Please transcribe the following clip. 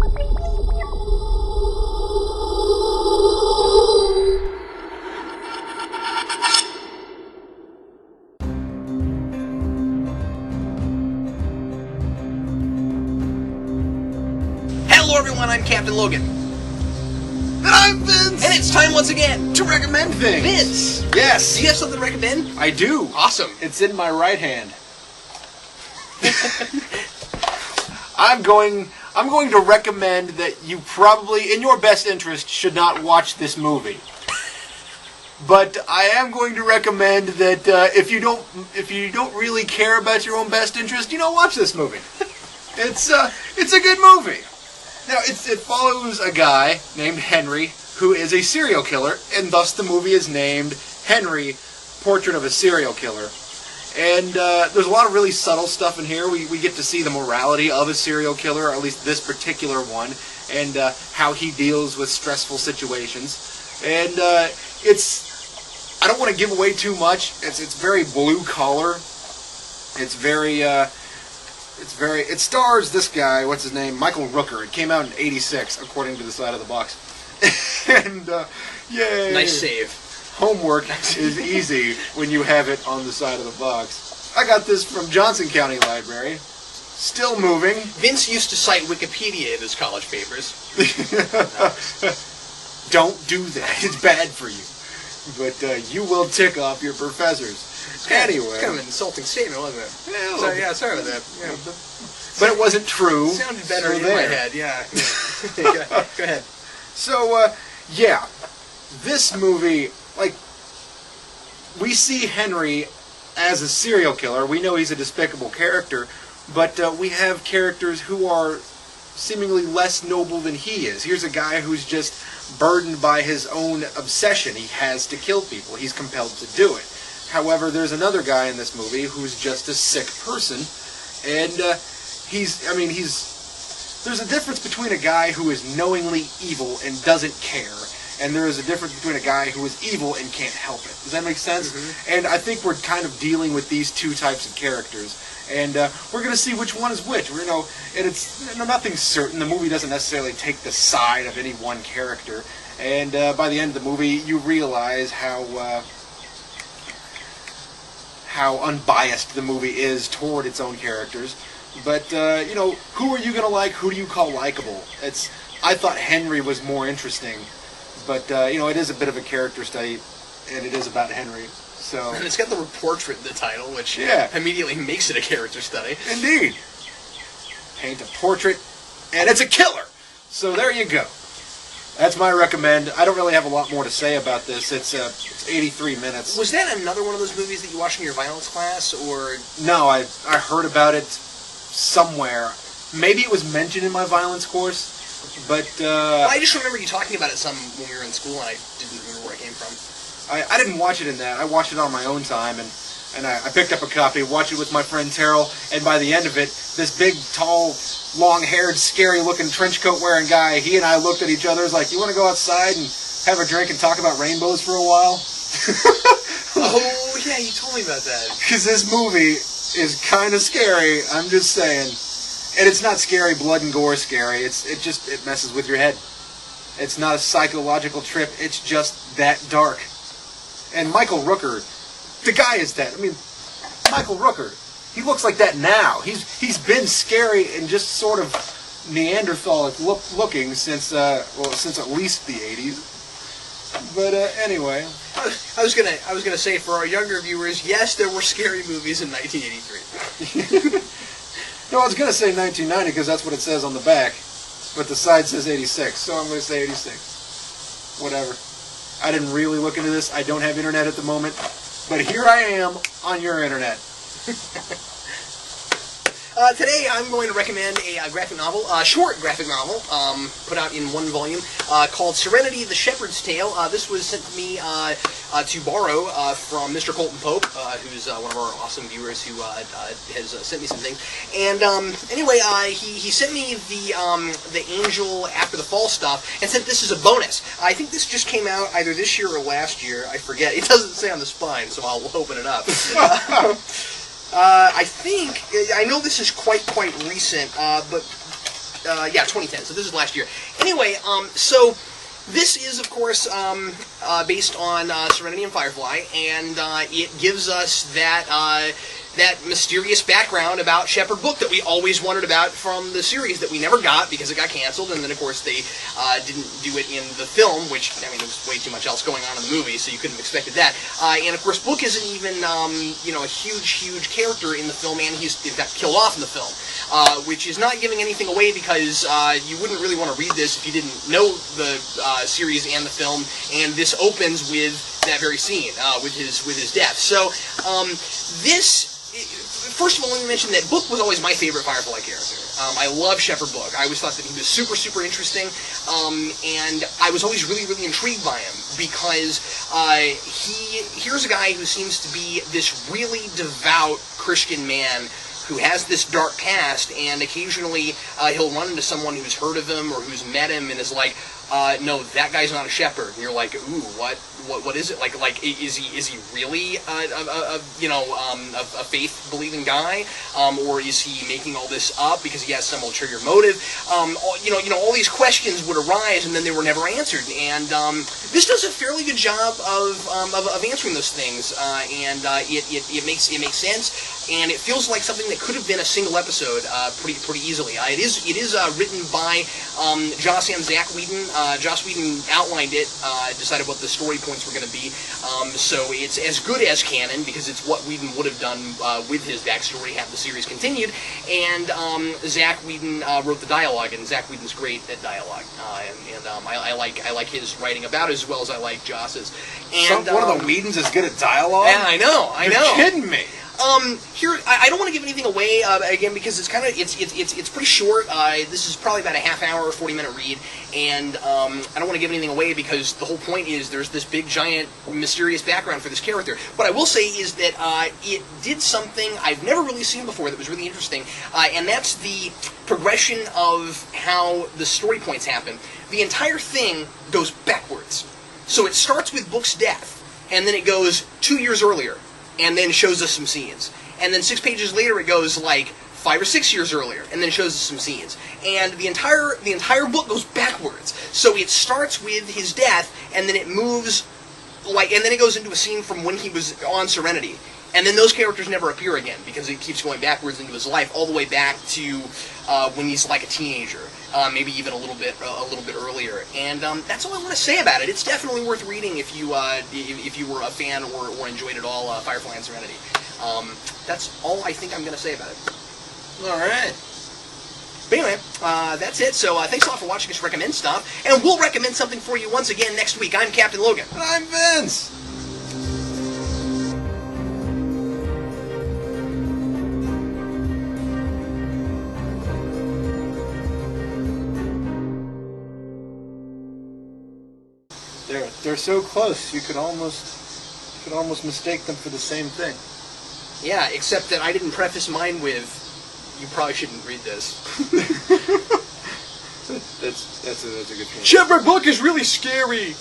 Hello everyone, I'm Captain Logan. And I'm Vince! And it's time once again To recommend things! Vince! Yes! Do you have something to recommend? I do! Awesome. It's in my right hand. I'm going to recommend that you probably, in your best interest, should not watch this movie. But I am going to recommend that if you don't really care about your own best interest, watch this movie. It's a good movie. Now, it follows a guy named Henry who is a serial killer, and thus the movie is named Henry, Portrait of a Serial Killer. And there's a lot of really subtle stuff in here. We get to see the morality of a serial killer, or at least this particular one, and how he deals with stressful situations. And I don't want to give away too much. It's very blue collar. It stars this guy, what's his name? Michael Rooker. It came out in '86, according to the side of the box. And, yay! Nice save. Homework is easy when you have it on the side of the box. I got this from Johnson County Library. Still moving. Vince used to cite Wikipedia in his college papers. Don't do that. It's bad for you. But you will tick off your professors. Anyway. It's kind of an insulting statement, wasn't it? Yeah, sorry about that. Yeah. But it wasn't true. It sounded better so in there. my head, yeah. Go ahead. So, yeah. This movie, we see Henry as a serial killer. We know he's a despicable character, but we have characters who are seemingly less noble than he is. Here's a guy who's just burdened by his own obsession. He has to kill people. He's compelled to do it. However, there's another guy in this movie who's just a sick person, and there's a difference between a guy who is knowingly evil and doesn't care, and there is a difference between a guy who is evil and can't help it. Does that make sense? Mm-hmm. And I think we're kind of dealing with these two types of characters, and we're going to see which one is which. And it's nothing's certain. The movie doesn't necessarily take the side of any one character, and by the end of the movie, you realize how unbiased the movie is toward its own characters. But, who are you going to like? Who do you call likable? I thought Henry was more interesting. But, it is a bit of a character study, and it is about Henry. So. And it's got the word portrait in the title, which immediately makes it a character study. Indeed. Paint a portrait, and it's a killer! So there you go. That's my recommend. I don't really have a lot more to say about this. It's 83 minutes. Was that another one of those movies that you watched in your violence class, or...? No, I heard about it somewhere. Maybe it was mentioned in my violence course, but... I just remember you talking about it some when we were in school, and I didn't remember where it came from. I didn't watch it in that. I watched it on my own time, and I picked up a copy, watched it with my friend Terrell, and by the end of it, this big, tall, long-haired, scary-looking trench-coat-wearing guy, he and I looked at each other, was like, you want to go outside and have a drink and talk about rainbows for a while? Oh, yeah, you told me about that. Because this movie is kind of scary, I'm just saying. And it's not scary, blood and gore scary, it messes with your head. It's not a psychological trip, it's just that dark. And Michael Rooker, the guy is that. Michael Rooker, he looks like that now. He's been scary and just sort of Neanderthal looking since at least the 80s. But anyway, I was gonna say, for our younger viewers, yes, there were scary movies in 1983. No, I was gonna say 1990 because that's what it says on the back, but the side says 86, so I'm gonna say 86. Whatever. I didn't really look into this. I don't have internet at the moment, but here I am on your internet. Today I'm going to recommend a graphic novel, a short graphic novel, put out in one volume, called Serenity, The Shepherd's Tale. This was sent to me to borrow from Mr. Colton Pope, who's one of our awesome viewers who has sent me some things. And anyway, he sent me the Angel After the Fall stuff and said this is a bonus. I think this just came out either this year or last year. I forget. It doesn't say on the spine, so I'll open it up. I know this is quite recent, but 2010. So this is last year. Anyway, so this is, of course, based on Serenity and Firefly, and it gives us that mysterious background about Shepard Book that we always wondered about from the series that we never got because it got canceled, and then, of course, they didn't do it in the film, which, I mean, there was way too much else going on in the movie, so you couldn't have expected that. And, of course, Book isn't even, a huge character in the film, and he's, in fact, killed off in the film, which is not giving anything away because you wouldn't really want to read this if you didn't know the series and the film, and this opens with that very scene, with his death. So, first of all, let me mention that Book was always my favorite Firefly character. I love Shepard Book. I always thought that he was super interesting, and I was always really intrigued by him because here's a guy who seems to be this really devout Christian man who has this dark past, and occasionally he'll run into someone who's heard of him or who's met him and is like, no, that guy's not a shepherd. And you're like, ooh, what is it? Like, is he really a faith-believing guy, or is he making all this up because he has some ulterior motive? All these questions would arise, and then they were never answered. And this does a fairly good job of answering those things, and it makes sense, and it feels like something that could have been a single episode pretty easily. It is written by Joss and Zach Whedon. Joss Whedon outlined it, decided what the story points were going to be, so it's as good as canon, because it's what Whedon would have done with his backstory had the series continued, and Zach Whedon wrote the dialogue, and Zach Whedon's great at dialogue, and I like his writing about it as well as I like Joss's. And one of the Whedons is good at dialogue? Yeah, I know. You're kidding me. Here, I don't want to give anything away, again, because it's pretty short. This is probably about a half hour, 40-minute read, and I don't want to give anything away because the whole point is there's this big, giant, mysterious background for this character. What I will say is that it did something I've never really seen before that was really interesting, and that's the progression of how the story points happen. The entire thing goes backwards. So it starts with Book's death, and then it goes 2 years earlier, and then shows us some scenes. And then 6 pages later it goes like 5 or 6 years earlier, and then shows us some scenes. And the entire book goes backwards. So it starts with his death, and then it moves, and then it goes into a scene from when he was on Serenity. And then those characters never appear again, because it keeps going backwards into his life, all the way back to when he's like a teenager. Maybe even a little bit earlier, and that's all I want to say about it. It's definitely worth reading if you were a fan or enjoyed it all. Firefly and Serenity. That's all I think I'm going to say about it. All right. But anyway, that's it. So thanks a lot for watching us recommend stuff, and we'll recommend something for you once again next week. I'm Captain Logan. And I'm Vince. They're so close, you could almost mistake them for the same thing. Yeah, except that I didn't preface mine with, "You probably shouldn't read this." That's a good point. Shepard Book is really scary.